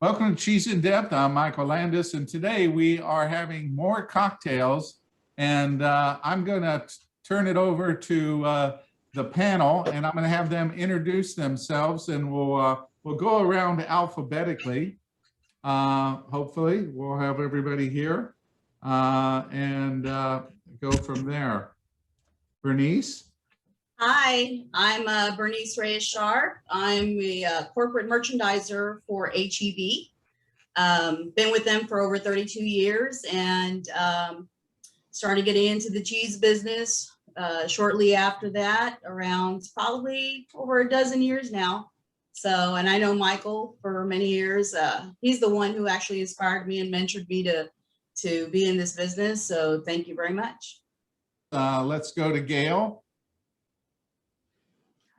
Welcome to Cheese in Depth. I'm Michael Landis, and today we are having more cocktails. And I'm going to turn it over to the panel, and I'm going to have them introduce themselves, and we'll go around alphabetically. Hopefully, we'll have everybody here and go from there. Bernice. Hi, I'm Bernice Reyes-Sharp. I'm the corporate merchandiser for HEB. Been with them for over 32 years and started getting into the cheese business shortly after that, around probably over a dozen years now. So, and I know Michael for many years. He's the one who actually inspired me and mentored me to be in this business. So thank you very much. Let's go to Gayle.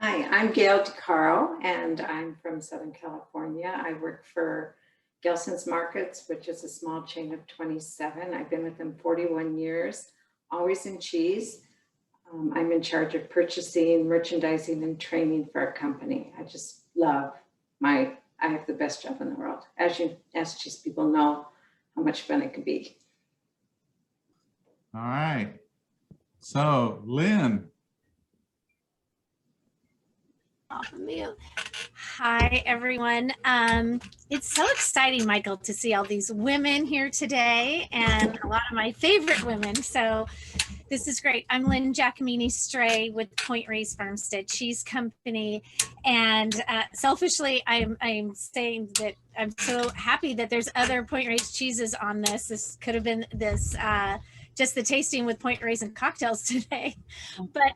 Hi, I'm Gayle DeCaro, and I'm from Southern California. I work for Gelson's Markets, which is a small chain of 27. I've been with them 41 years, always in cheese. I'm in charge of purchasing, merchandising, and training for our company. I just love I have the best job in the world. As cheese people know how much fun it can be. All right. So, Lynn. Hi, everyone. It's so exciting, Michael, to see all these women here today and a lot of my favorite women. So this is great. I'm Lynn Giacomini Stray with Point Reyes Farmstead Cheese Company. And selfishly, I'm saying that I'm so happy that there's other Point Reyes cheeses on this. This could have been this just the tasting with Point Reyes and cocktails today. But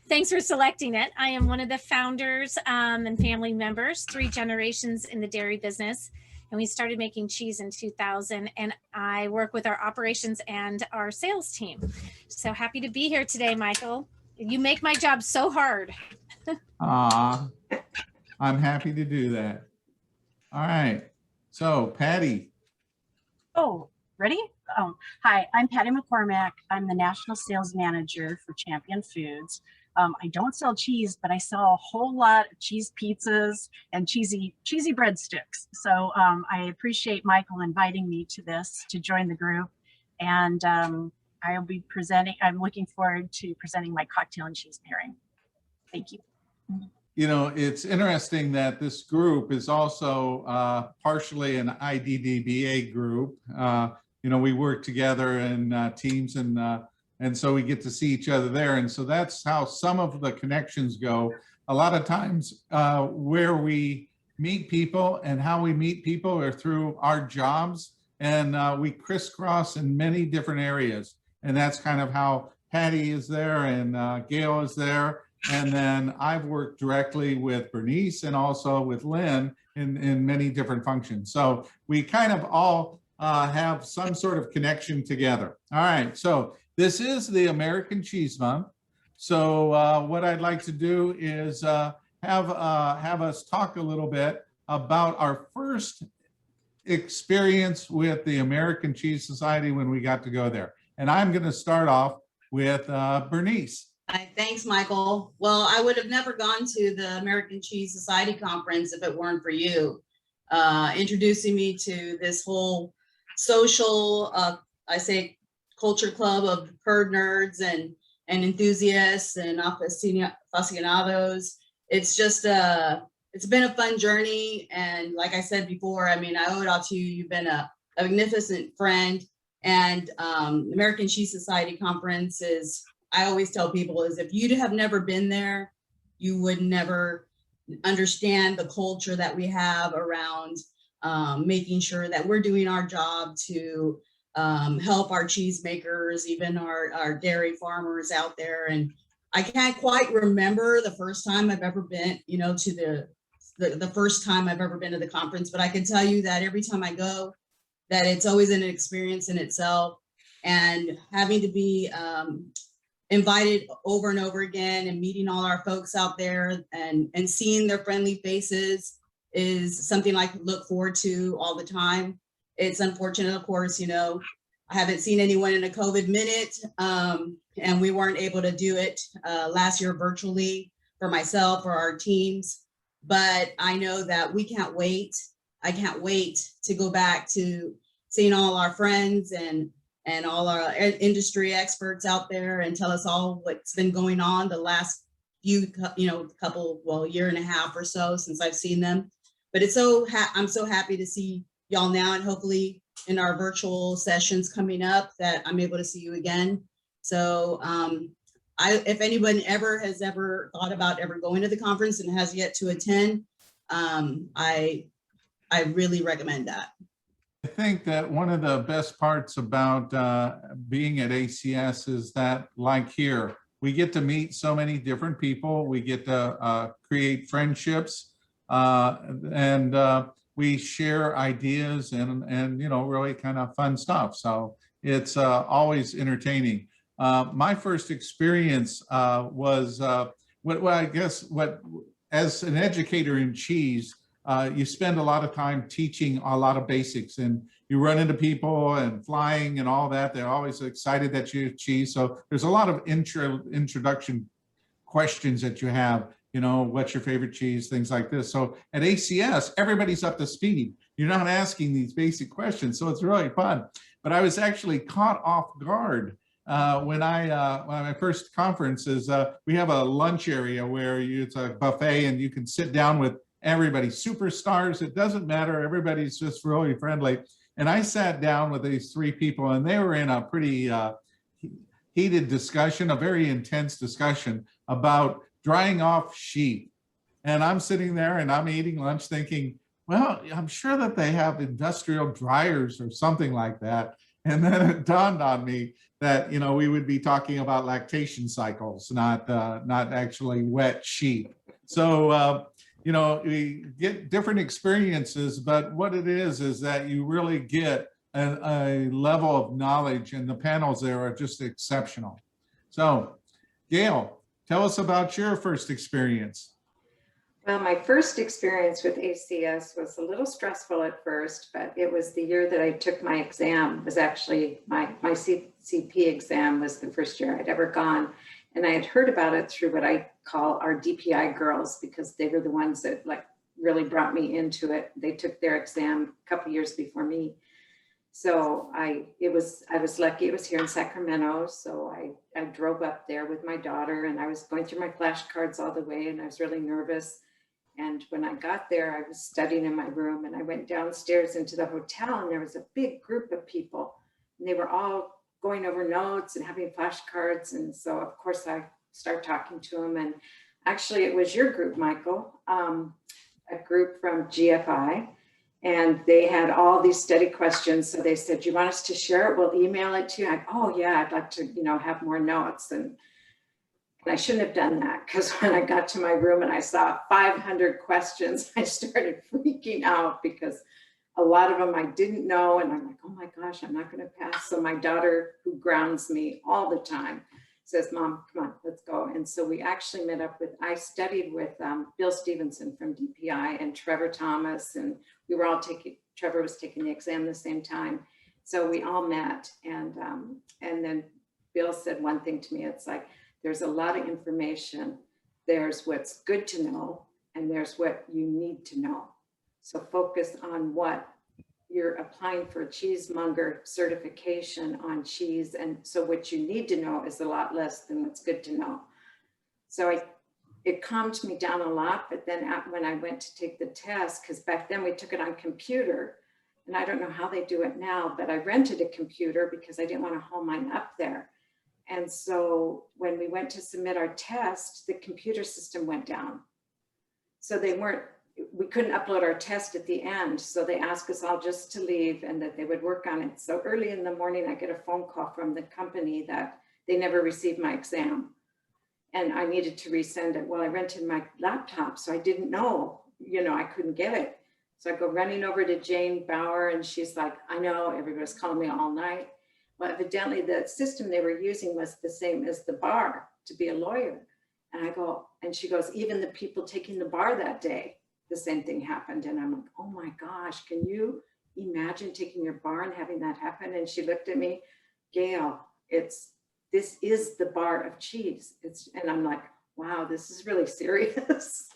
thanks for selecting it. I am one of the founders and family members, 3 generations in the dairy business. And we started making cheese in 2000. And I work with our operations and our sales team. So happy to be here today, Michael. You make my job so hard. I'm happy to do that. All right. So, Patty. Oh, ready? Hi, I'm Patty McCormick. I'm the National Sales Manager for Champion Foods. I don't sell cheese, but I sell a whole lot of cheese pizzas and cheesy breadsticks. So I appreciate Michael inviting me to join the group. And I'll be presenting, I'm looking forward to presenting my cocktail and cheese pairing. Thank you. You know, it's interesting that this group is also partially an IDDBA group. You know, we work together in teams, and so we get to see each other there. And so that's how some of the connections go. A lot of times where we meet people and how we meet people are through our jobs, and we crisscross in many different areas. And that's kind of how Patty is there and Gayle is there. And then I've worked directly with Bernice and also with Lynn in many different functions. So we kind of all have some sort of connection together. All right, so this is the American Cheese Month. So what I'd like to do is have us talk a little bit about our first experience with the American Cheese Society when we got to go there. And I'm going to start off with Bernice. Thanks, Michael. Well, I would have never gone to the American Cheese Society conference if it weren't for you introducing me to this whole social, I say, culture club of herd nerds and enthusiasts and aficionados. It's just it's been a fun journey, and like I said before, I mean, I owe it all to you. You've been a magnificent friend, and American Cheese Society conference is, I always tell people, is if you have never been there, you would never understand the culture that we have around making sure that we're doing our job to help our cheesemakers, even our dairy farmers out there. And I can't quite remember the first time I've ever been, you know, to the first time I've ever been to the conference, but I can tell you that every time I go, that it's always an experience in itself. And having to be invited over and over again and meeting all our folks out there and seeing their friendly faces is something I could look forward to all the time. It's unfortunate, of course, you know, I haven't seen anyone in a COVID minute, and we weren't able to do it last year virtually for myself or our teams. But I know that we can't wait I can't wait to go back to seeing all our friends and all our industry experts out there and tell us all what's been going on the last few, year and a half or so since I've seen them. But I'm so happy to see y'all now, and hopefully in our virtual sessions coming up that I'm able to see you again. So if anyone has ever thought about ever going to the conference and has yet to attend, I really recommend that. I think that one of the best parts about being at ACS is that, like here, we get to meet so many different people. We get to create friendships, and we share ideas and really kind of fun stuff. So it's always entertaining. My first experience was as an educator in cheese, you spend a lot of time teaching a lot of basics, and you run into people and flying and all that. They're always excited that you cheese. So there's a lot of introduction questions that you have, what's your favorite cheese, things like this. So at ACS, everybody's up to speed. You're not asking these basic questions. So it's really fun. But I was actually caught off guard when my first conference is we have a lunch area where it's a buffet and you can sit down with everybody, superstars, it doesn't matter, everybody's just really friendly. And I sat down with these three people and they were in a pretty heated discussion, a very intense discussion about drying off sheep. And I'm sitting there and I'm eating lunch thinking, well, I'm sure that they have industrial dryers or something like that. And then it dawned on me that, we would be talking about lactation cycles, not actually wet sheep. So, we get different experiences, but what it is that you really get a level of knowledge, and the panels there are just exceptional. So, Gayle, tell us about your first experience. Well, my first experience with ACS was a little stressful at first, but it was the year that I took my exam. It was actually my CCP exam was the first year I'd ever gone. And I had heard about it through what I call our DPI girls, because they were the ones that really brought me into it. They took their exam a couple years before me. So I was lucky it was here in Sacramento. So I drove up there with my daughter and I was going through my flashcards all the way and I was really nervous. And when I got there, I was studying in my room and I went downstairs into the hotel and there was a big group of people and they were all going over notes and having flashcards. And so of course I started talking to them, and actually it was your group, Michael, a group from GFI, and they had all these study questions. So they said, you want us to share it? We'll email it to you. Oh yeah, I'd like to, have more notes. And I shouldn't have done that, because when I got to my room and I saw 500 questions, I started freaking out because a lot of them I didn't know. And I'm like, oh my gosh, I'm not going to pass. So my daughter, who grounds me all the time, says, Mom, come on, let's go. And so we actually met up I studied with Bill Stevenson from DPI and Trevor Thomas, and we were all Trevor was taking the exam the same time. So we all met. And then Bill said one thing to me, it's like, there's a lot of information. There's what's good to know, and there's what you need to know. So focus on what you're applying for a cheesemonger certification on cheese. And so what you need to know is a lot less than what's good to know. So it calmed me down a lot. But then when I went to take the test, because back then we took it on computer, and I don't know how they do it now, but I rented a computer because I didn't want to haul mine up there. And so when we went to submit our test, the computer system went down. So we couldn't upload our test at the end. So they asked us all just to leave and that they would work on it. So early in the morning, I get a phone call from the company that they never received my exam and I needed to resend it. Well, I rented my laptop, so I didn't know, I couldn't get it. So I go running over to Jane Bauer and she's like, I know, everybody's calling me all night. Well, evidently the system they were using was the same as the bar to be a lawyer. And she goes, even the people taking the bar that day, the same thing happened. And I'm like, oh my gosh, can you imagine taking your bar and having that happen? And she looked at me, Gayle, this is the bar of cheese. And I'm like, wow, this is really serious.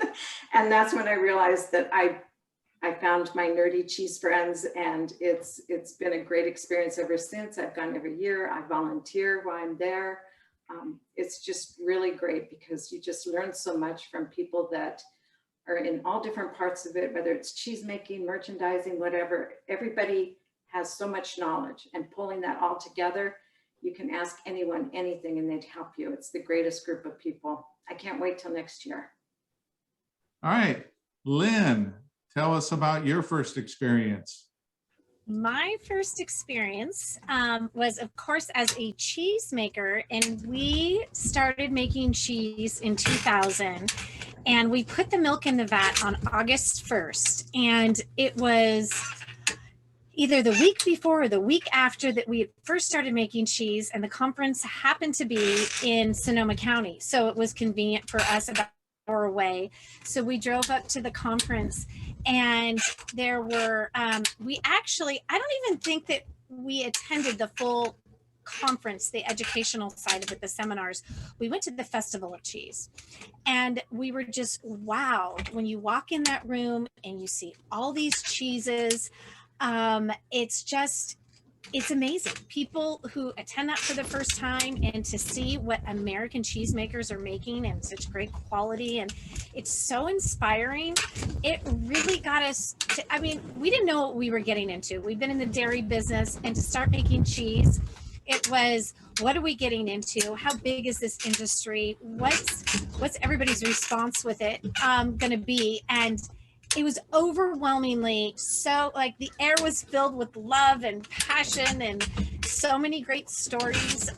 And that's when I realized that I I found my nerdy cheese friends, and it's been a great experience ever since. I've gone every year. I volunteer while I'm there. It's just really great because you just learn so much from people that are in all different parts of it, whether it's cheese making, merchandising, whatever. Everybody has so much knowledge, and pulling that all together, you can ask anyone anything and they'd help you. It's the greatest group of people. I can't wait till next year. All right, Lynn, tell us about your first experience. My first experience was, of course, as a cheesemaker, and we started making cheese in 2000, and we put the milk in the vat on August 1st, and it was either the week before or the week after that we had first started making cheese, and the conference happened to be in Sonoma County, so it was convenient for us, about an hour away. So we drove up to the conference, and there were, we actually, I don't even think that we attended the full conference, the educational side of it, the seminars. We went to the Festival of Cheese, and we were just, wow, when you walk in that room and you see all these cheeses, it's amazing. People who attend that for the first time, and to see what American cheesemakers are making in such great quality, and it's so inspiring. It really got us to, I mean, we didn't know what we were getting into. We've been in the dairy business, and to start making cheese, it was, what are we getting into? How big is this industry? What's everybody's response with it going to be? And it was overwhelmingly so, like, the air was filled with love and passion and so many great stories.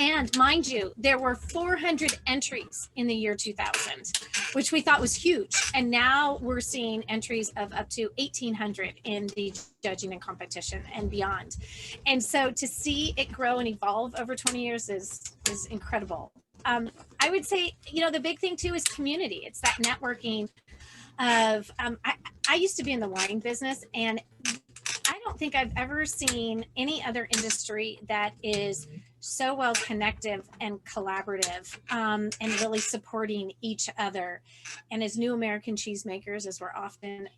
And mind you, there were 400 entries in the year 2000, which we thought was huge. And now we're seeing entries of up to 1,800 in the judging and competition and beyond. And so to see it grow and evolve over 20 years is incredible. I would say, you know, the big thing too is community. It's that networking of, I used to be in the wine business, and I don't think I've ever seen any other industry that is so well connected and collaborative, and really supporting each other. And as new American cheesemakers, as we're often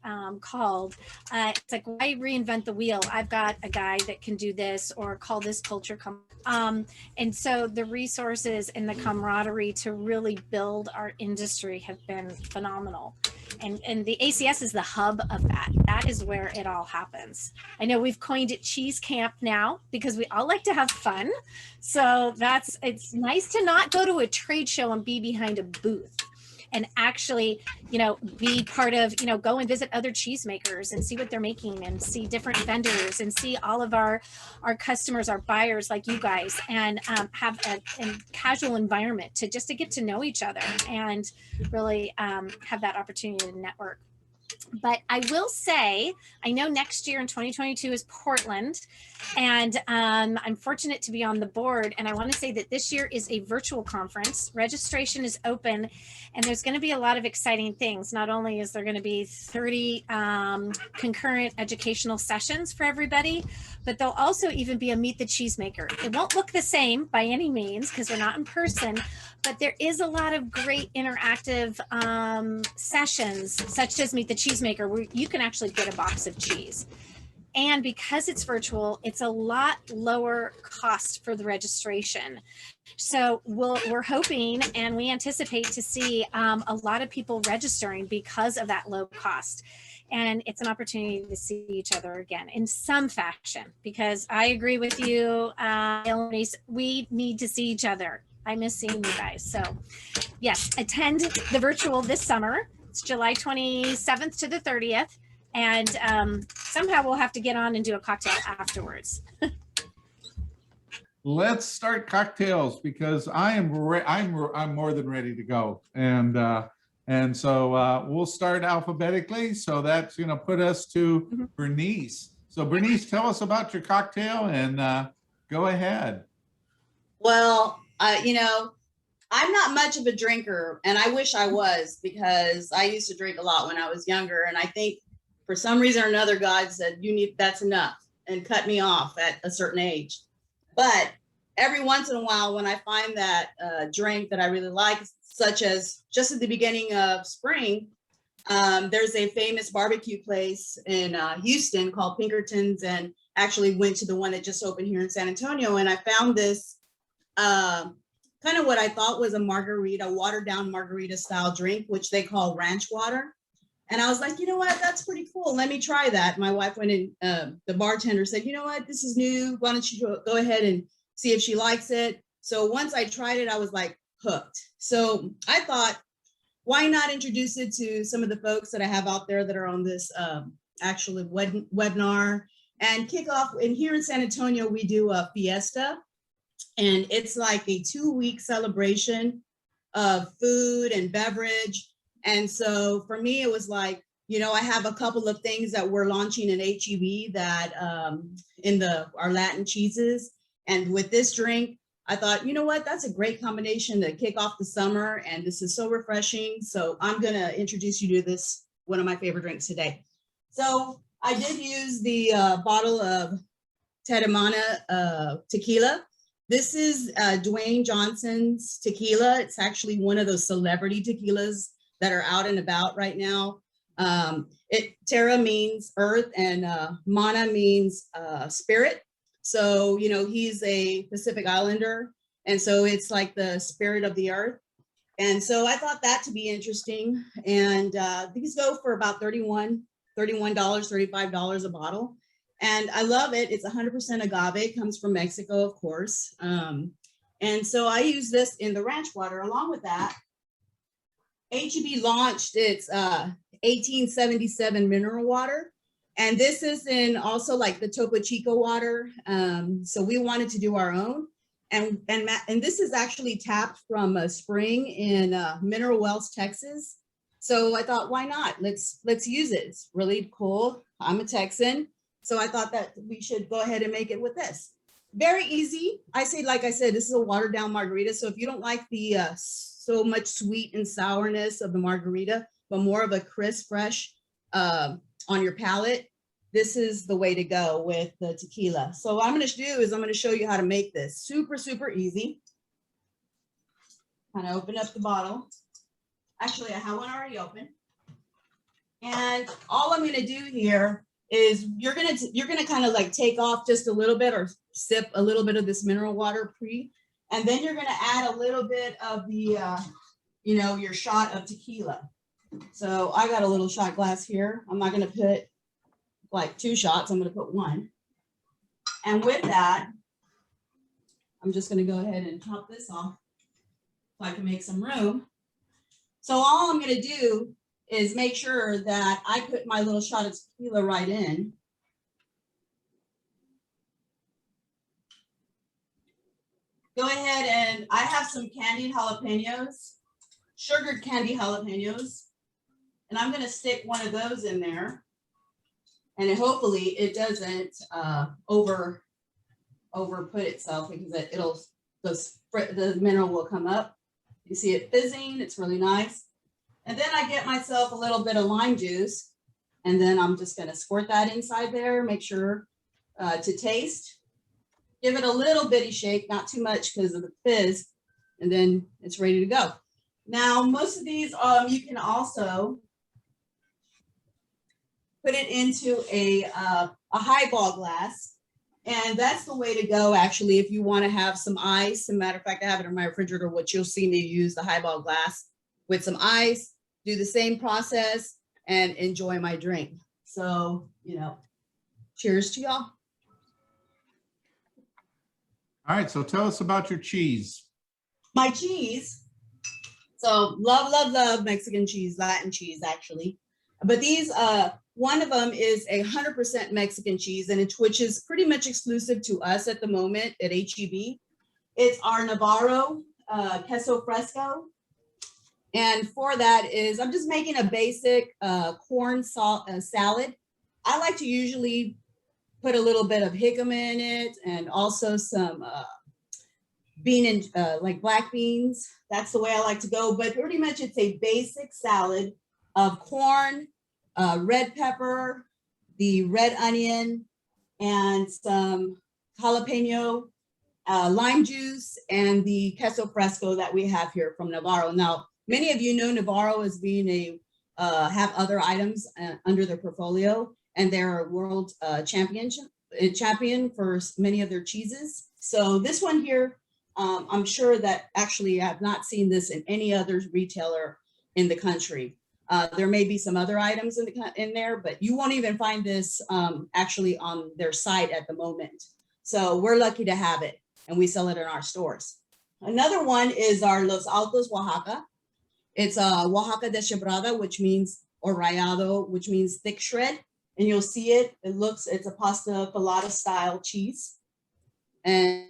called, it's like, why reinvent the wheel? I've got a guy that can do this, or call this culture. And so the resources and the camaraderie to really build our industry have been phenomenal. And the ACS is the hub of that. That is where it all happens. I know we've coined it Cheese Camp now because we all like to have fun. So it's nice to not go to a trade show and be behind a booth, and actually, you know, be part of, you know, go and visit other cheesemakers and see what they're making, and see different vendors, and see all of our customers, our buyers like you guys, and have a casual environment to get to know each other, and really have that opportunity to network. But I will say, I know next year in 2022 is Portland, and I'm fortunate to be on the board. And I want to say that this year is a virtual conference. Registration is open, and there's going to be a lot of exciting things. Not only is there going to be 30 concurrent educational sessions for everybody, but there'll also even be a Meet the Cheesemaker. It won't look the same by any means because we're not in person, but there is a lot of great interactive sessions, such as Meet the Cheesemaker, where you can actually get a box of cheese. And because it's virtual, it's a lot lower cost for the registration. So we're hoping, and we anticipate to see a lot of people registering because of that low cost. And it's an opportunity to see each other again in some fashion, because I agree with you, we need to see each other. I miss seeing you guys. So yes, attend the virtual this summer. It's July 27th to the 30th. And somehow we'll have to get on and do a cocktail afterwards. Let's start cocktails, because I'm more than ready to go. And so we'll start alphabetically. So that's going to put us to Bernice. So Bernice, tell us about your cocktail, and go ahead. Well, you know, I'm not much of a drinker, and I wish I was, because I used to drink a lot when I was younger. And I think for some reason or another, God said, that's enough, and cut me off at a certain age. But every once in a while, when I find that drink that I really like, such as just at the beginning of spring, There's a famous barbecue place in Houston called Pinkerton's, and actually went to the one that just opened here in San Antonio. And I found this kind of what I thought was a margarita, watered down margarita style drink, which they call ranch water. And I was like, you know what, that's pretty cool. Let me try that. My wife went in, the bartender said, you know what, this is new. Why don't you go ahead and see if she likes it? So once I tried it, I was like hooked. So I thought, why not introduce it to some of the folks that I have out there that are on this actually webinar, and kick off. And here in San Antonio, we do a fiesta, and it's like a 2-week celebration of food and beverage. And so for me, it was like, you know, I have a couple of things that we're launching in HEB that in our Latin cheeses. And with this drink, I thought, you know what, that's a great combination to kick off the summer. And this is so refreshing. So I'm going to introduce you to this, one of my favorite drinks today. So I did use the bottle of Teremana tequila. This is Dwayne Johnson's tequila. It's actually one of those celebrity tequilas that are out and about right now. Terra means earth, and mana means spirit. So, you know, he's a Pacific Islander, and so it's like the spirit of the earth. And so I thought that to be interesting. And these go for about $31, $35 a bottle. And I love it. It's 100% agave. It comes from Mexico, of course. And so I use this in the ranch water. Along with that, HEB launched its 1877 mineral water. And this is in also like the Topo Chico water. So we wanted to do our own. And this is actually tapped from a spring in Mineral Wells, Texas. So I thought, why not? Let's use it. It's really cool. I'm a Texan. So I thought that we should go ahead and make it with this. Very easy. Like I said, this is a watered down margarita. So if you don't like the so much sweet and sourness of the margarita, but more of a crisp, fresh on your palate, this is the way to go with the tequila. So what I'm going to do is I'm going to show you how to make this. Super, super easy. Kind of open up the bottle. Actually, I have one already open. And all I'm going to do here is you're gonna kind of like take off just a little bit or sip a little bit of this mineral water and then you're gonna add a little bit of the, you know, your shot of tequila. So I got a little shot glass here. I'm not gonna put like 2 shots. I'm gonna put 1. And with that, I'm just gonna go ahead and top this off so I can make some room. So all I'm gonna do is make sure that I put my little shot of tequila right in. Go ahead, and I have some candied jalapenos, sugared candied jalapenos, and I'm going to stick one of those in there. And hopefully it doesn't over put itself, because the mineral will come up. You see it fizzing, it's really nice. And then I get myself a little bit of lime juice, and then I'm just going to squirt that inside there, make sure to taste. Give it a little bitty shake, not too much because of the fizz, and then it's ready to go. Now, most of these, you can also put it into a highball glass, and that's the way to go, actually, if you want to have some ice. As a matter of fact, I have it in my refrigerator, which you'll see me use the highball glass with some ice, do the same process, and enjoy my drink. So, you know, cheers to y'all. All right, so tell us about your cheese. My cheese. So love, love, love Mexican cheese, Latin cheese, actually. But these, one of them is 100% Mexican cheese, and which is pretty much exclusive to us at the moment at HEB. It's our Navarro Queso Fresco. And for that is, I'm just making a basic corn salad. I like to usually put a little bit of jicama in it, and also some like black beans. That's the way I like to go. But pretty much it's a basic salad of corn, red pepper, the red onion, and some jalapeno, lime juice, and the queso fresco that we have here from Navarro. Now, many of you know Navarro as being have other items under their portfolio, and they're a world champion for many of their cheeses. So this one here, I'm sure that actually I have not seen this in any other retailer in the country. There may be some other items in there, but you won't even find this actually on their site at the moment. So we're lucky to have it, and we sell it in our stores. Another one is our Los Altos Oaxaca. It's a Oaxaca Desebrado, which means, or rayado, which means thick shred. And you'll see it, it's a pasta colada style cheese. And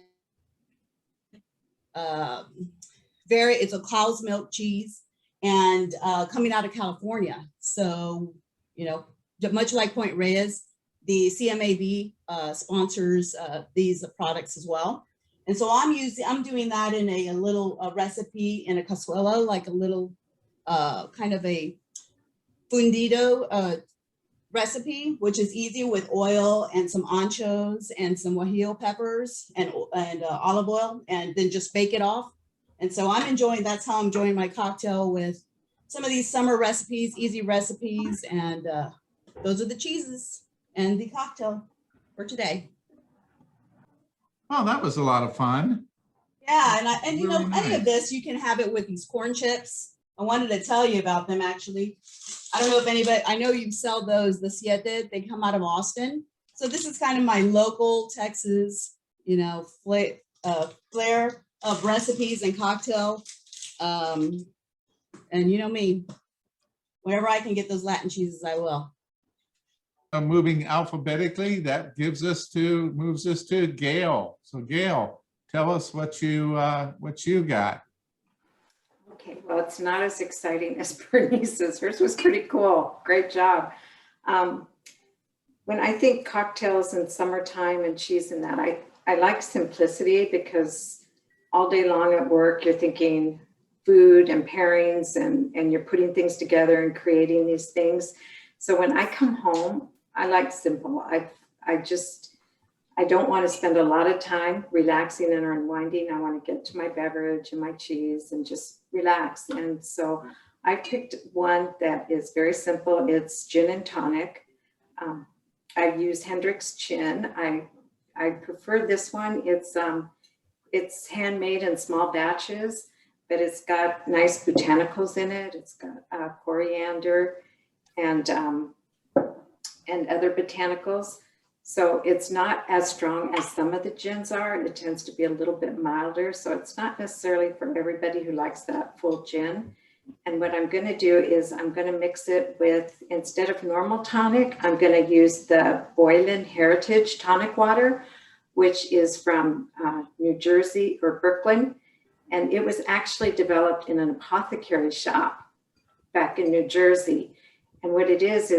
it's a cow's milk cheese, and coming out of California. So, you know, much like Point Reyes, the CMAB sponsors these products as well. And so I'm doing that in a little recipe in a cazuela, like a little kind of a fundido recipe, which is easy with oil and some anchos and some guajillo peppers and olive oil, and then just bake it off. And so that's how I'm enjoying my cocktail with some of these summer recipes, easy recipes. And those are the cheeses and the cocktail for today. Oh, that was a lot of fun. Yeah, and you know, Really any nice. of this, you can have it with these corn chips. I wanted to tell you about them, actually. I don't know if anybody, I know you sell those, the Siete, they come out of Austin. So this is kind of my local Texas, you know, flair of recipes and cocktail. And you know me, whenever I can get those Latin cheeses, I will. Moving alphabetically, that moves us to Gayle. So Gayle, tell us what you got. Okay, well, it's not as exciting as Bernice's. Hers was pretty cool. Great job. When I think cocktails in summertime and cheese and that, I like simplicity, because all day long at work, you're thinking food and pairings, and you're putting things together and creating these things. So when I come home, I like simple. I don't want to spend a lot of time relaxing and unwinding. I want to get to my beverage and my cheese and just relax. And so I picked one that is very simple. It's gin and tonic. I use Hendrick's gin. I prefer this one. It's handmade in small batches, but it's got nice botanicals in it. It's got coriander and other botanicals. So it's not as strong as some of the gins are. It tends to be a little bit milder. So it's not necessarily for everybody who likes that full gin. And what I'm going to do is I'm going to mix it with, instead of normal tonic, I'm going to use the Boylan Heritage Tonic Water, which is from New Jersey or Brooklyn. And it was actually developed in an apothecary shop back in New Jersey. And what it is,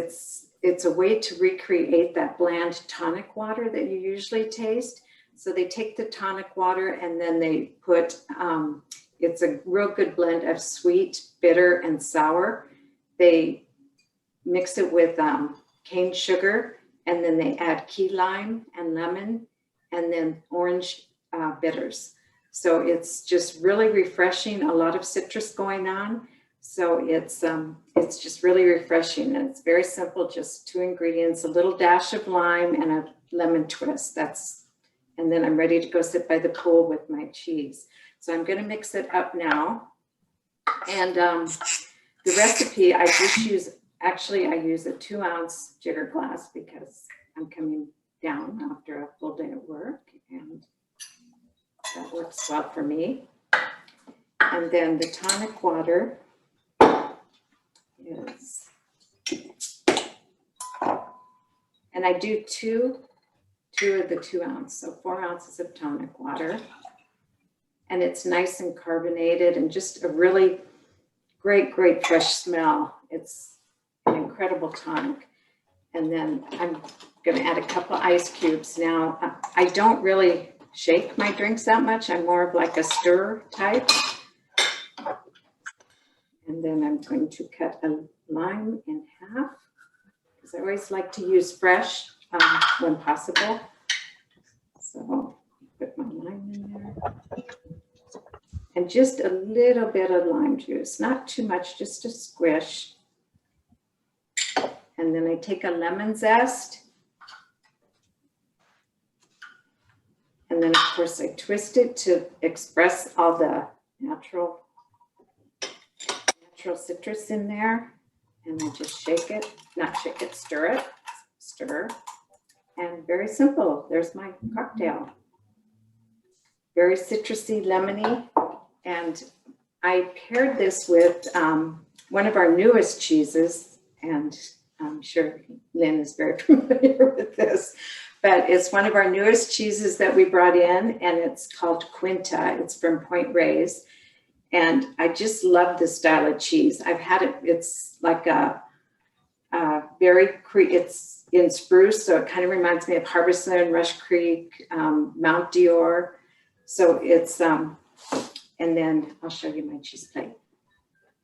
it's a way to recreate that bland tonic water that you usually taste. So they take the tonic water and then they put, it's a real good blend of sweet, bitter, and sour. They mix it with cane sugar, and then they add key lime and lemon, and then orange bitters. So it's just really refreshing, a lot of citrus going on. So it's just really refreshing, and it's very simple, just 2 ingredients, a little dash of lime and a lemon twist. And then I'm ready to go sit by the pool with my cheese. So I'm gonna mix it up now. And the recipe, I use a 2-ounce jigger glass because I'm coming down after a full day at work, and that works well for me. And then the tonic water is, and I do two of the 2 ounce, so 4 ounces of tonic water. And it's nice and carbonated and just a really great fresh smell. It's an incredible tonic. And then I'm going to add a couple ice cubes. Now, I don't really shake my drinks that much. I'm more of like a stir type. And then I'm going to cut a lime in half, because I always like to use fresh when possible. So put my lime in there. And just a little bit of lime juice, not too much, just a squish. And then I take a lemon zest. And then of course I twist it to express all the natural citrus in there. And I just shake it, not shake it, stir it, stir. And very simple, there's my cocktail. Very citrusy, lemony. And I paired this with one of our newest cheeses, and I'm sure Lynn is very familiar with this, but it's one of our newest cheeses that we brought in, and it's called Quinta. It's from Point Reyes. And I just love this style of cheese. I've had it, it's like it's in spruce, so it kind of reminds me of Harbison, Rush Creek, Mount Dior. So it's, and then I'll show you my cheese plate.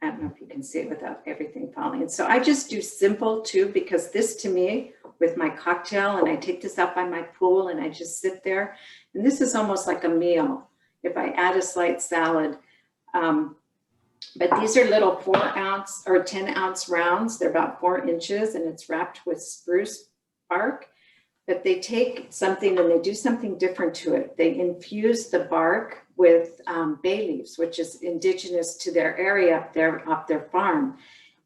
I don't know if you can see it without everything falling. And so I just do simple too, because this to me, with my cocktail, and I take this out by my pool and I just sit there, and this is almost like a meal if I add a slight salad. But these are little 4-ounce or 10-ounce rounds. They're about 4 inches, and it's wrapped with spruce bark. But they take something and they do something different to it. They infuse the bark with bay leaves, which is indigenous to their area up there, off their farm.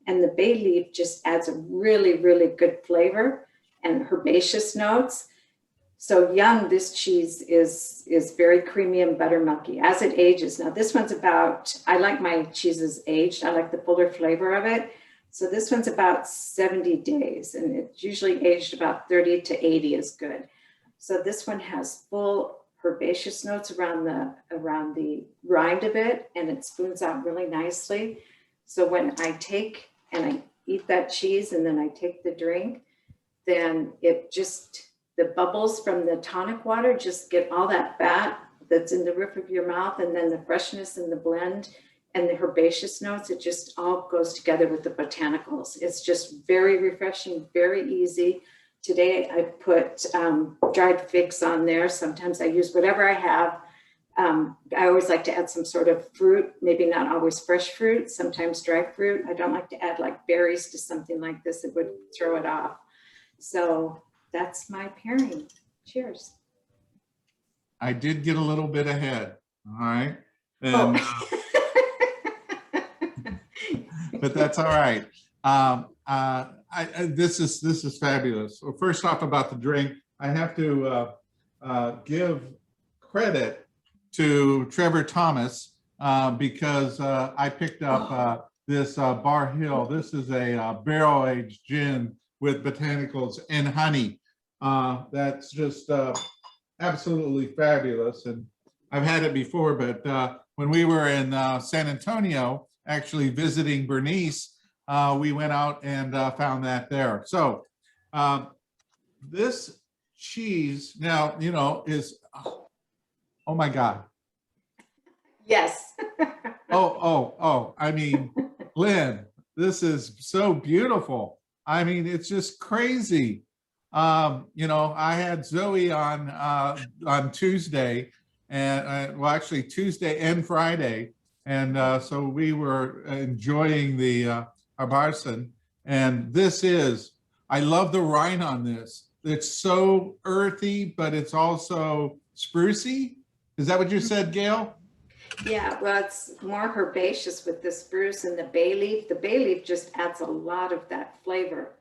And the bay leaf just adds a really, really good flavor and herbaceous notes. So young, this cheese is very creamy and buttermilky as it ages. Now this one's about, I like my cheeses aged. I like the fuller flavor of it. So this one's about 70 days, and it's usually aged about 30 to 80 is good. So this one has full herbaceous notes around the rind of it, and it spoons out really nicely. So when I take and I eat that cheese and then I take the drink, then it just, the bubbles from the tonic water just get all that fat that's in the roof of your mouth, and then the freshness in the blend and the herbaceous notes, it just all goes together with the botanicals. It's just very refreshing, very easy. Today I put dried figs on there. Sometimes I use whatever I have. I always like to add some sort of fruit, maybe not always fresh fruit, sometimes dry fruit. I don't like to add like berries to something like this. It would throw it off. So that's my pairing. Cheers. I did get a little bit ahead, all right? And, but that's all right. This is fabulous. Well, first off, about the drink, I have to give credit to Trevor Thomas because I picked up this Bar Hill. This is a barrel-aged gin with botanicals and honey. That's just absolutely fabulous. And I've had it before, but when we were in San Antonio, actually visiting Bernice, we went out and found that there. So this cheese now, you know, is, oh my God. Yes. Oh, I mean, Lynn, this is so beautiful. I mean, it's just crazy. You know, I had Zoe on Tuesday, and well, actually Tuesday and Friday. And so we were enjoying the Arbarson, and this is, I love the rind on this. It's so earthy, but it's also sprucey. Is that what you said, Gayle? Yeah, well, it's more herbaceous with the spruce and the bay leaf. The bay leaf just adds a lot of that flavor.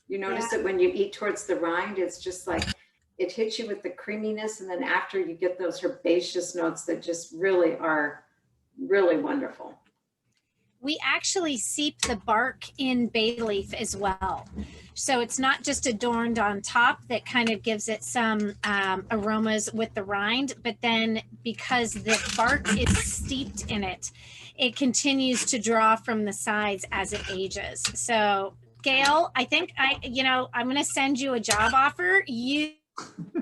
You notice that when you eat towards the rind, it's just like, it hits you with the creaminess, and then after you get those herbaceous notes that just really are really wonderful. We actually seep the bark in bay leaf as well. So it's not just adorned on top that kind of gives it some aromas with the rind, but then because the bark is steeped in it, it continues to draw from the sides as it ages. So Gayle, I think I'm going to send you a job offer. You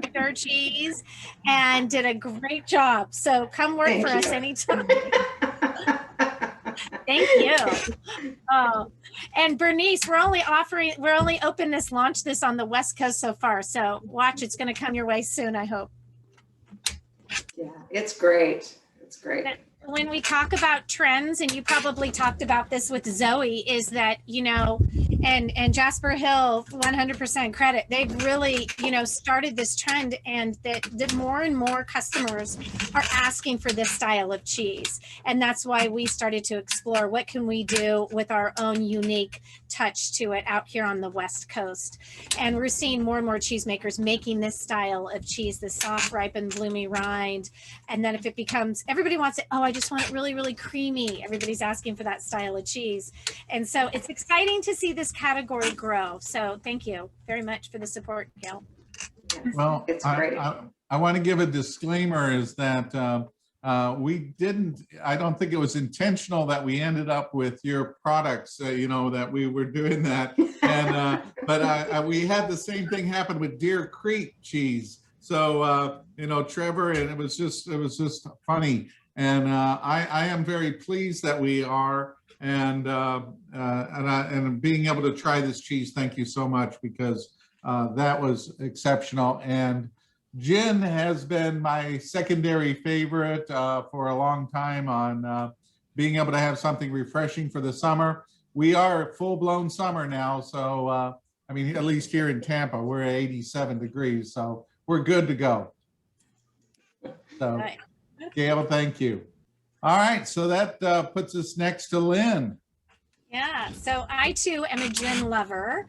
picked our cheese and did a great job. So come work for us anytime. Thank you. Oh, and Bernice, we're only open this, launch this on the West Coast so far. So watch, it's going to come your way soon, I hope. Yeah, it's great. It's great. When we talk about trends, and you probably talked about this with Zoe, is that, you know, and Jasper Hill, 100% credit. They've really, you know, started this trend, and that more and more customers are asking for this style of cheese. And that's why we started to explore what can we do with our own unique touch to it out here on the West Coast. And we're seeing more and more cheesemakers making this style of cheese, the soft, ripened, bloomy rind. And then if it becomes, everybody wants it, oh, I just want it really, really creamy. Everybody's asking for that style of cheese. And so it's exciting to see this category grow. So thank you very much for the support, Gail. Yes, Well, it's great. I want to give a disclaimer is that I don't think it was intentional that we ended up with your products, you know, that we were doing that. And, but we had the same thing happen with Deer Creek cheese. So, you know, Trevor, and it was just funny. And I am very pleased that we are, and being able to try this cheese. Thank you so much, because that was exceptional. And gin has been my secondary favorite for a long time on being able to have something refreshing for the summer. We are full-blown summer now, so I mean, at least here in Tampa, we're at 87 degrees, so we're good to go. So, Right. Gail, thank you. All right, so that puts us next to Lynn. Yeah, so I too am a gin lover,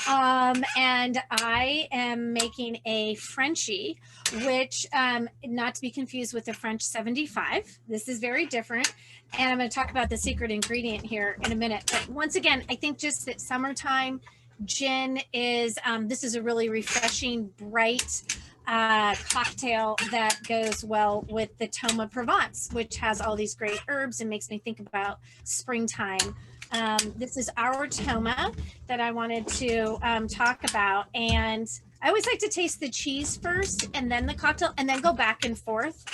and I am making a Frenchie, which not to be confused with the French 75. This is very different, and I'm going to talk about the secret ingredient here in a minute. But once again, I think just that summertime gin is this is a really refreshing, bright cocktail that goes well with the TomaProvenece, which has all these great herbs and makes me think about springtime. This is our Toma that I wanted to talk about. And I always like to taste the cheese first and then the cocktail and then go back and forth,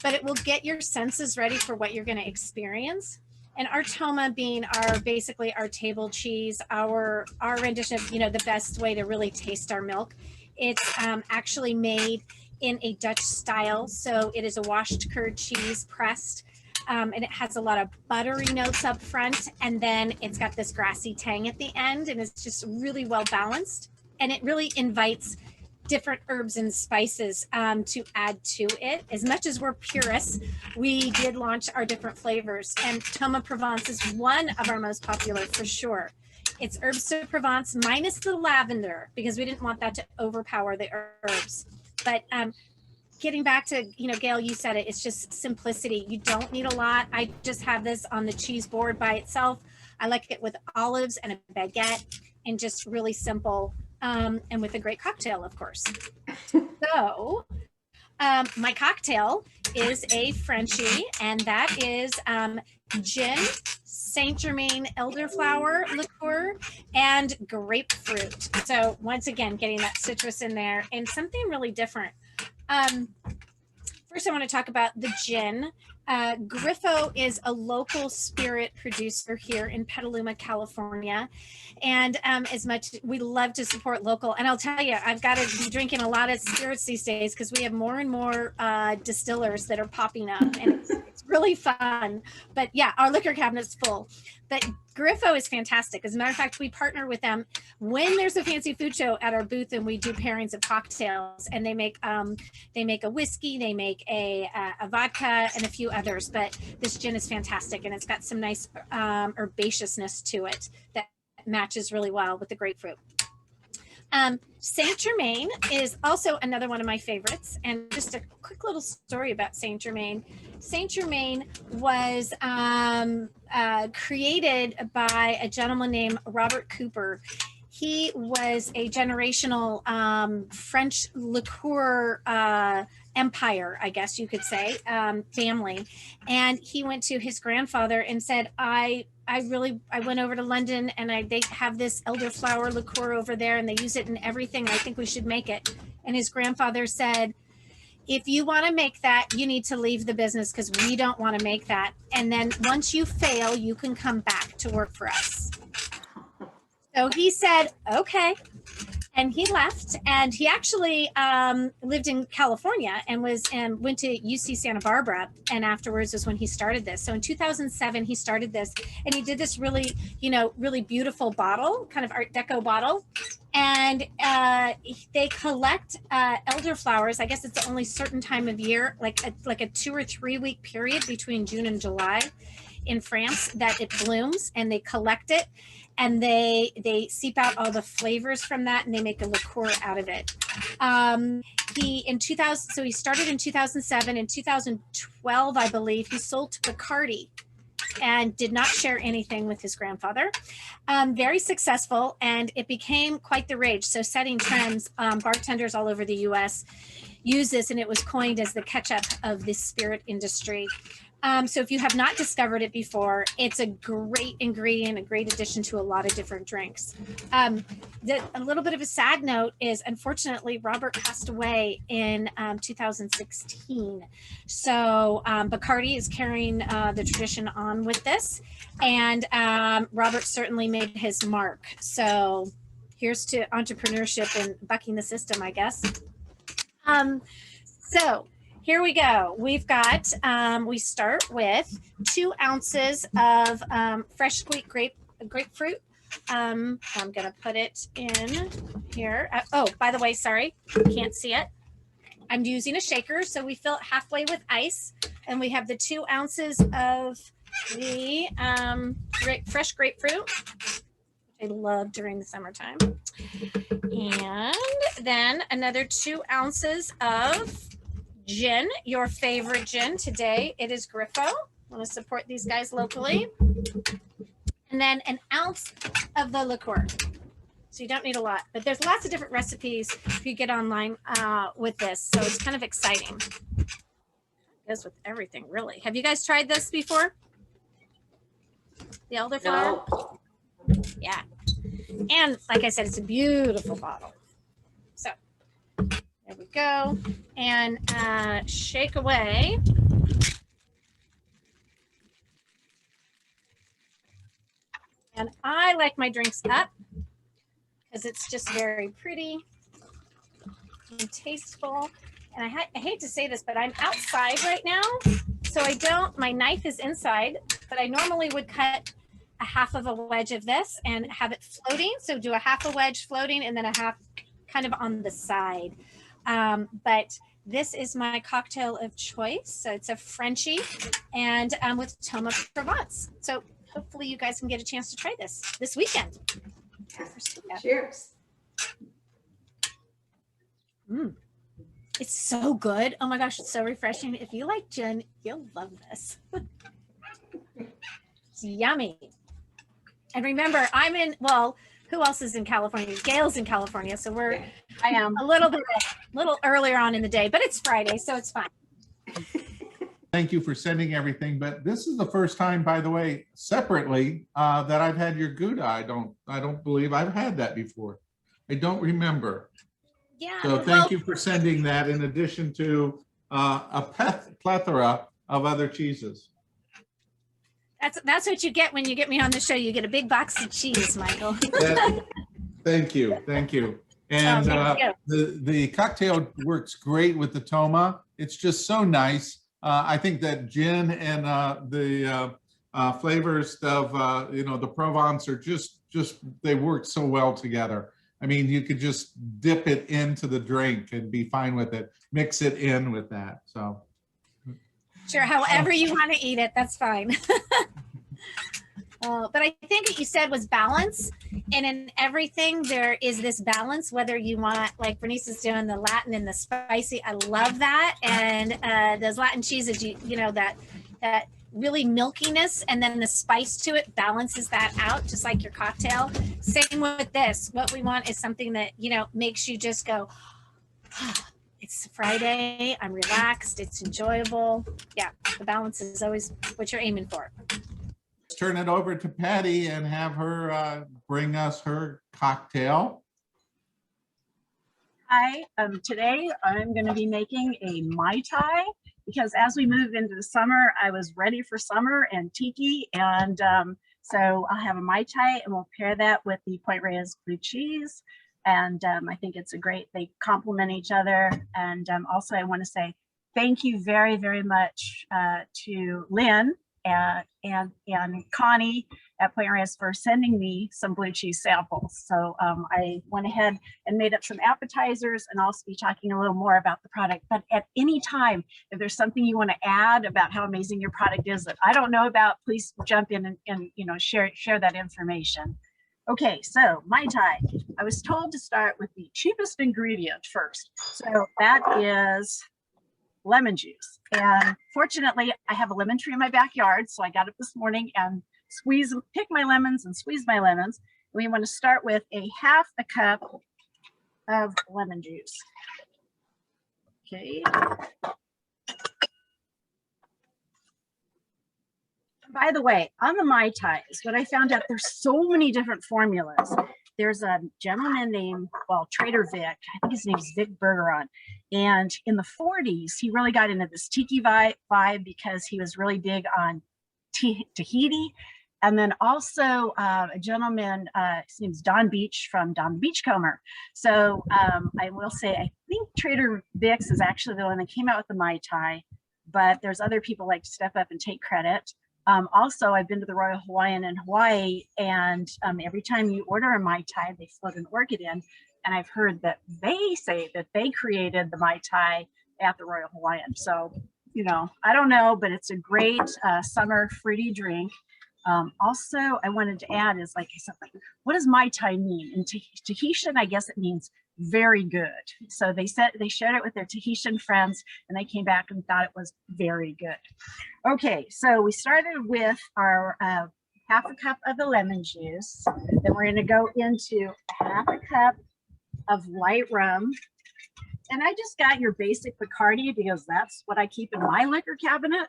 but it will get your senses ready for what you're going to experience. And our Toma being basically our table cheese, our rendition of, you know, the best way to really taste our milk. It's actually made in a Dutch style. So it is a washed curd cheese pressed. And it has a lot of buttery notes up front, and then it's got this grassy tang at the end, and it's just really well balanced. And it really invites different herbs and spices to add to it. As much as we're purists, we did launch our different flavors, and TomaProvenece is one of our most popular for sure. It's herbs de Provence minus the lavender, because we didn't want that to overpower the herbs. But getting back to, you know, Gail, you said it, it's just simplicity. You don't need a lot. I just have this on the cheese board by itself. I like it with olives and a baguette, and just really simple, and with a great cocktail, of course. So my cocktail is a Frenchie, and that is gin, Saint Germain elderflower liqueur, and grapefruit. So once again, getting that citrus in there and something really different. First, I want to talk about the gin. Griffo is a local spirit producer here in Petaluma, California. And as much, we love to support local. And I'll tell you, I've got to be drinking a lot of spirits these days because we have more and more distillers that are popping up. And it's really fun. But yeah, our liquor cabinet's full. But Griffo is fantastic. As a matter of fact, we partner with them when there's a fancy food show at our booth, and we do pairings of cocktails. And they make a whiskey, they make a vodka, and a few others. But this gin is fantastic, and it's got some nice herbaceousness to it that matches really well with the grapefruit. Saint Germain is also another one of my favorites. And just a quick little story about Saint Germain. Saint Germain was created by a gentleman named Robert Cooper. He was a generational French liqueur empire, I guess you could say, family. And he went to his grandfather and said, I went over to London, and they have this elderflower liqueur over there, and they use it in everything. I think we should make it. And his grandfather said, if you want to make that, you need to leave the business, because we don't want to make that. And then once you fail, you can come back to work for us. So he said, okay. And he left, and he actually lived in California and went to UC Santa Barbara. And afterwards was when he started this. So in 2007, he started this, and he did this really, really beautiful bottle, kind of Art Deco bottle. And they collect elderflowers. I guess it's only a certain time of year, like a 2 or 3 week period between June and July in France that it blooms, and they collect it. And they seep out all the flavors from that, and they make a liqueur out of it. He started in 2007. In 2012, I believe, he sold to Bacardi and did not share anything with his grandfather. Very successful, and it became quite the rage. So setting trends, bartenders all over the US use this, and it was coined as the ketchup of the spirit industry. So if you have not discovered it before, it's a great ingredient, a great addition to a lot of different drinks. A little bit of a sad note is, unfortunately, Robert passed away in 2016. So Bacardi is carrying the tradition on with this, and Robert certainly made his mark. So here's to entrepreneurship and bucking the system, I guess. So here we go. We've got, we start with 2 ounces of fresh squeezed grapefruit. I'm gonna put it in here. Oh, by the way, sorry, can't see it. I'm using a shaker, so we fill it halfway with ice. And we have the 2 ounces of the fresh grapefruit, which I love during the summertime. And then another 2 ounces of gin, your favorite gin. Today it is Griffo. I want to support these guys locally. And then an ounce of the liqueur. So you don't need a lot, but there's lots of different recipes if you get online with this. So it's kind of exciting. It goes with everything, really. Have you guys tried this before? The elderflower? No. Yeah. And like I said, it's a beautiful bottle. So there we go. And shake away. And I like my drinks up because it's just very pretty and tasteful. And I hate to say this, but I'm outside right now. So my knife is inside, but I normally would cut a half of a wedge of this and have it floating. So do a half a wedge floating and then a half kind of on the side. But this is my cocktail of choice. So it's a Frenchie and with TomaProvenece. So hopefully you guys can get a chance to try this weekend. Cheers. It's so good. Oh my gosh, it's so refreshing. If you like gin, you'll love this. It's yummy. And remember, who else is in California? Gayle's in California, so I am a little earlier on in the day, but it's Friday, so it's fine. Thank you for sending everything, but this is the first time, by the way, separately, that I've had your Gouda. I don't believe I've had that before. I don't remember. Yeah. So thank you for sending that, in addition to a plethora of other cheeses. That's what you get when you get me on the show. You get a big box of cheese, Michael. Thank you. And the cocktail works great with the Toma. It's just so nice. I think that gin and the flavors of the Provence are just they work so well together. I mean, you could just dip it into the drink and be fine with it. Mix it in with that. So sure, however you want to eat it, that's fine. But I think what you said was balance, and in everything there is this balance, whether you want, like Bernice is doing, the Latin and the spicy. I love that. And those Latin cheeses, that really milkiness, and then the spice to it balances that out, just like your cocktail. Same with this. What we want is something that makes you just go, oh, it's Friday, I'm relaxed, it's enjoyable. Yeah, the balance is always what you're aiming for. let's turn it over to Patty and have her bring us her cocktail. Hi, today I'm going to be making a Mai Tai, because as we move into the summer, I was ready for summer and tiki. And so I'll have a Mai Tai, and we'll pair that with the Point Reyes blue cheese, And I think it's they complement each other. And also I want to say thank you very, very much to Lynn and Connie at Point Reyes for sending me some blue cheese samples. So I went ahead and made up some appetizers, and I'll be talking a little more about the product. But at any time, if there's something you want to add about how amazing your product is that I don't know about, please jump in and share that information. Okay, so Mai Tai. I was told to start with the cheapest ingredient first. So that is lemon juice. And fortunately, I have a lemon tree in my backyard. So I got up this morning and pick my lemons and squeeze my lemons. We want to start with a half a cup of lemon juice. Okay. By the way, on the Mai Tais, what I found out, there's so many different formulas. There's a gentleman named, Trader Vic, I think his name's Vic Bergeron. And in the 40s, he really got into this tiki vibe because he was really big on Tahiti. And then also a gentleman, his name's Don Beach from Don the Beachcomber. So I will say, I think Trader Vic's is actually the one that came out with the Mai Tai, but there's other people like to step up and take credit. Also, I've been to the Royal Hawaiian in Hawaii, and every time you order a Mai Tai, they float an orchid in. And I've heard that they say that they created the Mai Tai at the Royal Hawaiian. So, I don't know, but it's a great summer fruity drink. Also, I wanted to add is, like I said, what does Mai Tai mean? In Tahitian, I guess it means very good. So they shared it with their Tahitian friends, and they came back and thought it was very good. Okay, so we started with our half a cup of the lemon juice. Then we're going to go into half a cup of light rum. And I just got your basic Bacardi because that's what I keep in my liquor cabinet.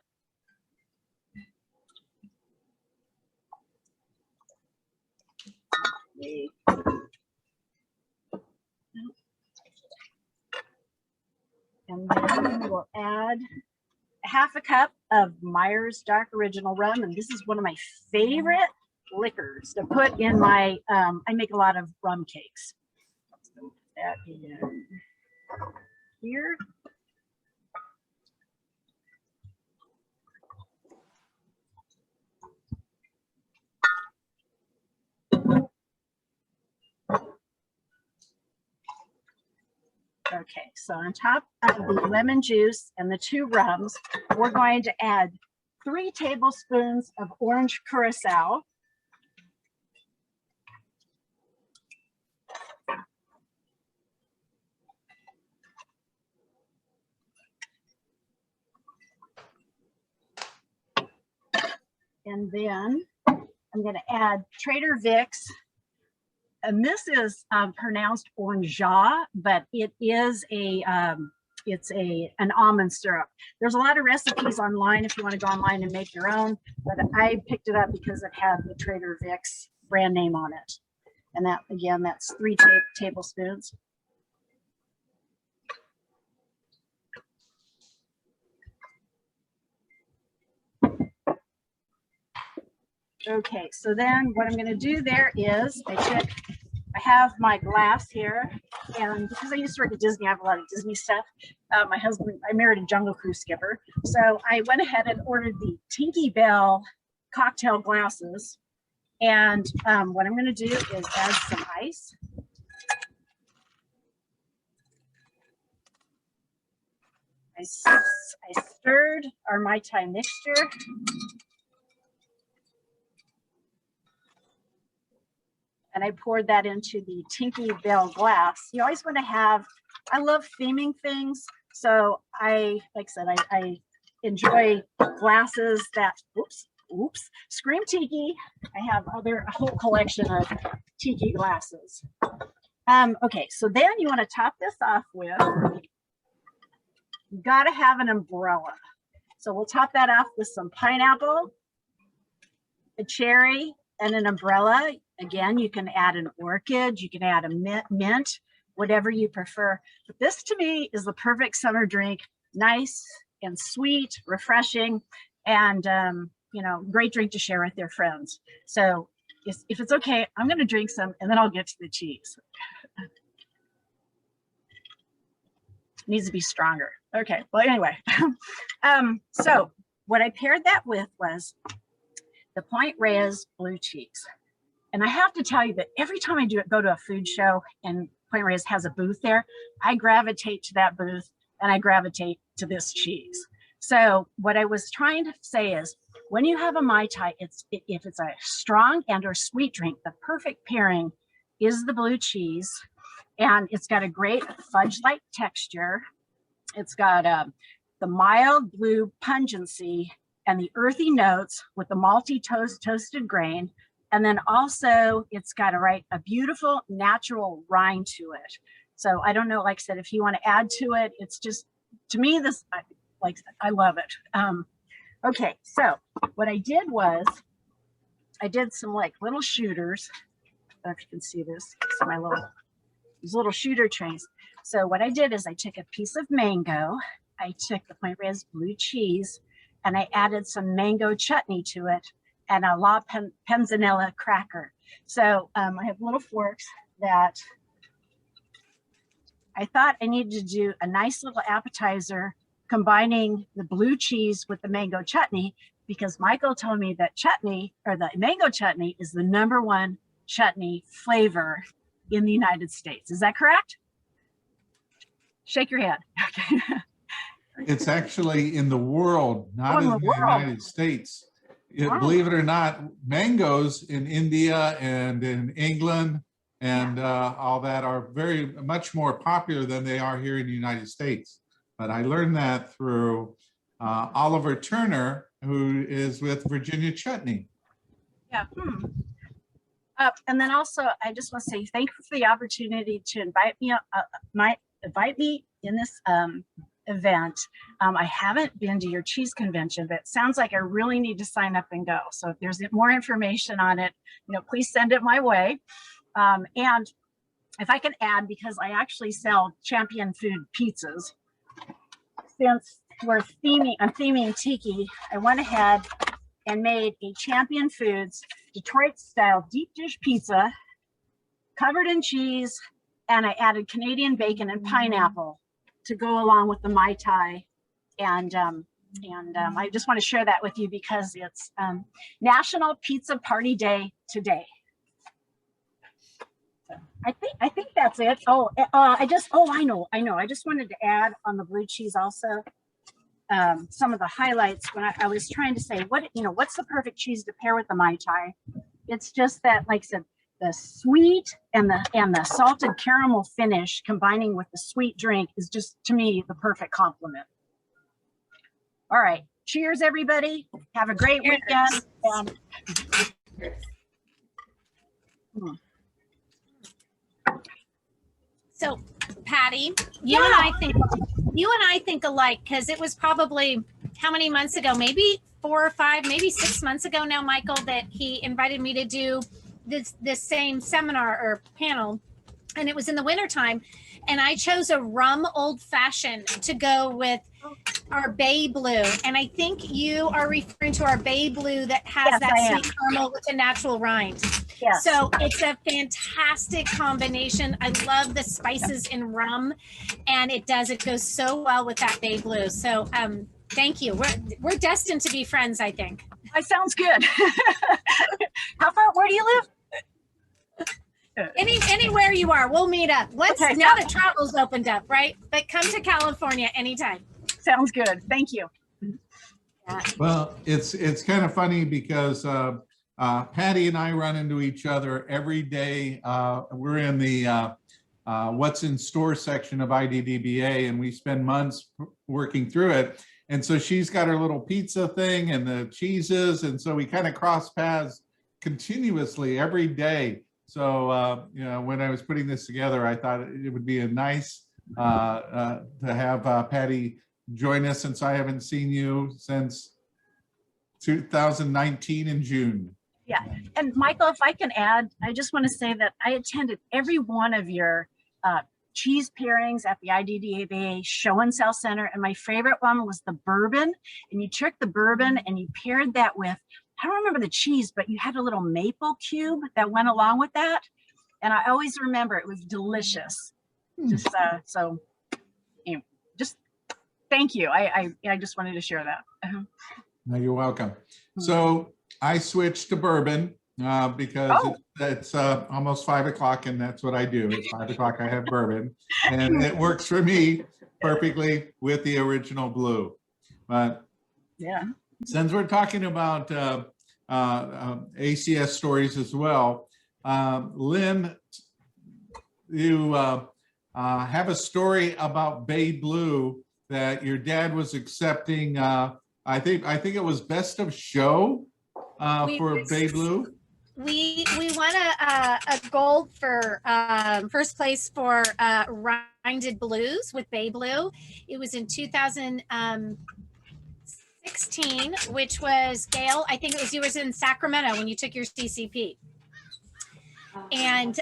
Okay. And then we'll add half a cup of Myers Dark Original Rum. And this is one of my favorite liquors to put in my, I make a lot of rum cakes. So put that in here. Okay, so on top of the lemon juice and the 2 rums, we're going to add 3 tablespoons of orange curacao. And then I'm going to add Trader Vic's. And this is pronounced orangeat, but it is an almond syrup. There's a lot of recipes online if you want to go online and make your own, but I picked it up because it had the Trader Vic's brand name on it. And that, again, that's 3 tablespoons. Okay, so then what I'm going to do there is I have my glass here, and because I used to work at Disney, I have a lot of Disney stuff. My husband, I married a Jungle Cruise skipper, so I went ahead and ordered the Tinky Bell cocktail glasses. And what I'm going to do is add some ice. I stirred our Mai Tai mixture. And I poured that into the Tinky Bell glass. You always want to have, I love theming things. So like I said, I enjoy glasses that, oops, scream tiki. I have a whole collection of tiki glasses. Okay, so then you want to top this off with, you got to have an umbrella. So we'll top that off with some pineapple, a cherry, and an umbrella. Again, you can add an orchid, you can add a mint, whatever you prefer. But this to me is the perfect summer drink, nice and sweet, refreshing, and great drink to share with their friends. So if it's okay, I'm going to drink some and then I'll get to the cheese. Needs to be stronger. Okay, well, anyway. So what I paired that with was the Point Reyes blue cheese. And I have to tell you that every time I go to a food show and Point Reyes has a booth there, I gravitate to that booth and I gravitate to this cheese. So what I was trying to say is, when you have a Mai Tai, if it's a strong and or sweet drink, the perfect pairing is the blue cheese. And it's got a great fudge-like texture. It's got the mild blue pungency and the earthy notes with the malty toasted grain. And then also it's got a beautiful natural rind to it. So I don't know, like I said, if you want to add to it, it's just, to me, I love it. Okay, so what I did was, I did some like little shooters. I don't know if you can see this. So these little shooter trays. So what I did is I took a piece of mango, I took the Point Reyes blue cheese, and I added some mango chutney to it, and a La Penzanella cracker. So I have little forks that I thought I needed to do a nice little appetizer combining the blue cheese with the mango chutney, because Michael told me that chutney, or the mango chutney, is the #1 chutney flavor in the United States. Is that correct? Shake your head. Okay. It's actually in the world, not in the United States. Wow. Believe it or not, mangoes in India and in England and all that are very much more popular than they are here in the United States. But I learned that through Oliver Turner, who is with Virginia Chutney. Yeah. And then also, I just want to say thank you for the opportunity to invite me in this event. I haven't been to your cheese convention, but it sounds like I really need to sign up and go. So if there's more information on it, please send it my way. And if I can add, because I actually sell Champion Food pizzas, since I'm theming Tiki, I went ahead and made a Champion Foods Detroit style deep dish pizza covered in cheese, and I added Canadian bacon and pineapple to go along with the Mai Tai. And I just want to share that with you because it's National Pizza Party Day today. So I think that's it. I know. I just wanted to add on the blue cheese also some of the highlights when I was trying to say what's the perfect cheese to pair with the Mai Tai. It's just that, like I said, the sweet and the salted caramel finish combining with the sweet drink is just, to me, the perfect complement. All right, cheers everybody. Have a great weekend. So, Patty, you and I think alike, because it was probably how many months ago? Maybe 4 or 5, maybe 6 months ago now, Michael, that he invited me to do this same seminar or panel, and it was in the wintertime, and I chose a rum old fashioned to go with our Bay Blue, and I think you are referring to our Bay Blue that has that sweet caramel with a natural rind. Yes. So it's a fantastic combination. I love the spices in rum, and it goes so well with that Bay Blue. So thank you. We're destined to be friends, I think. That sounds good. Where do you live? Anywhere you are, we'll meet up. Now that travel's opened up, right? But come to California anytime. Sounds good. Thank you. Yeah. Well, it's kind of funny because Patty and I run into each other every day. We're in the what's in store section of IDDBA, and we spend months working through it. And so she's got her little pizza thing and the cheeses, and so we kind of cross paths continuously every day. So when I was putting this together, I thought it would be a nice to have Patty join us, since I haven't seen you since 2019 in June. Yeah, and Michael, if I can add, I just want to say that I attended every one of your cheese pairings at the IDDBA Show and Sell Center, and my favorite one was the bourbon. And you took the bourbon and you paired that with, I don't remember the cheese, but you had a little maple cube that went along with that. And I always remember it was delicious. Just so anyway, Thank you. I just wanted to share that. No, you're welcome. So I switched to bourbon because it's almost 5 o'clock, and that's what I do. At 5 o'clock, I have bourbon, and it works for me perfectly with the original blue. But Yeah. since we're talking about ACS stories as well, Lynn, you have a story about Bay Blue that your dad was accepting. I think it was best of show for Bay Blue. We won a gold for first place for Rinded Blues with Bay Blue. It was in 2016, which was Gayle. I think it was you was in Sacramento when you took your CCP, and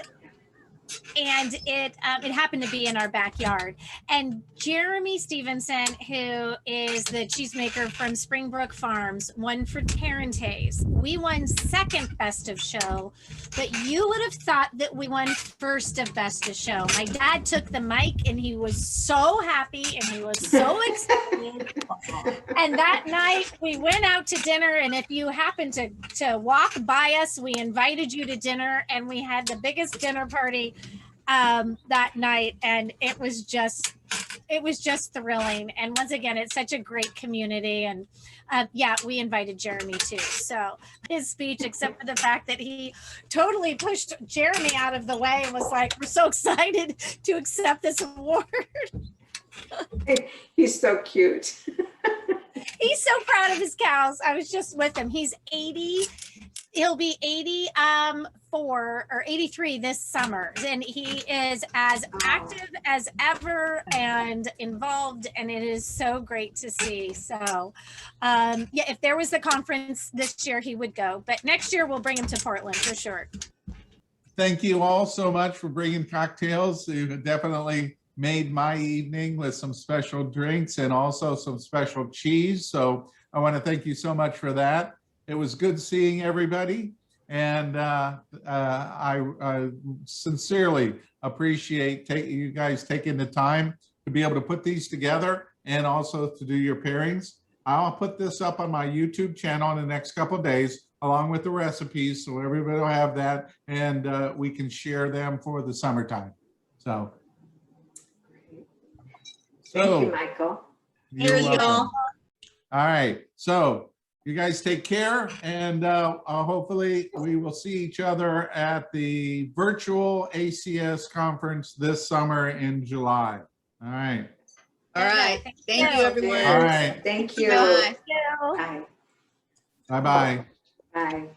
it happened to be in our backyard. And Jeremy Stevenson, who is the cheesemaker from Springbrook Farms, won for Parentés. We won second best of show, but you would have thought that we won first of best of show. My dad took the mic and he was so happy and he was so excited. And that night we went out to dinner, and if you happened to walk by us, we invited you to dinner, and we had the biggest dinner party that night, and it was just thrilling. And once again, it's such a great community, and yeah, we invited Jeremy too. So his speech, except for the fact that he totally pushed Jeremy out of the way and was like, we're so excited to accept this award. He's so cute. He's so proud of his cows. I was just with him. He's 80. He'll be 84 or 83 this summer, and he is as active as ever and involved, and it is so great to see. So yeah, if there was the conference this year, he would go, but next year we'll bring him to Portland for sure. Thank you all so much for bringing cocktails. You definitely made my evening with some special drinks and also some special cheese. So I want to thank you so much for that. It was good seeing everybody, and I sincerely appreciate you guys taking the time to be able to put these together and also to do your pairings. I'll put this up on my YouTube channel in the next couple of days, along with the recipes, so everybody will have that, and we can share them for the summertime. So. Thank you, Michael. Here's y'all. All right, so you guys take care, and hopefully we will see each other at the virtual ACS conference this summer in July. All right. All right. Thank you, everyone. All right. Thank you. Bye. Bye. Bye-bye. Bye.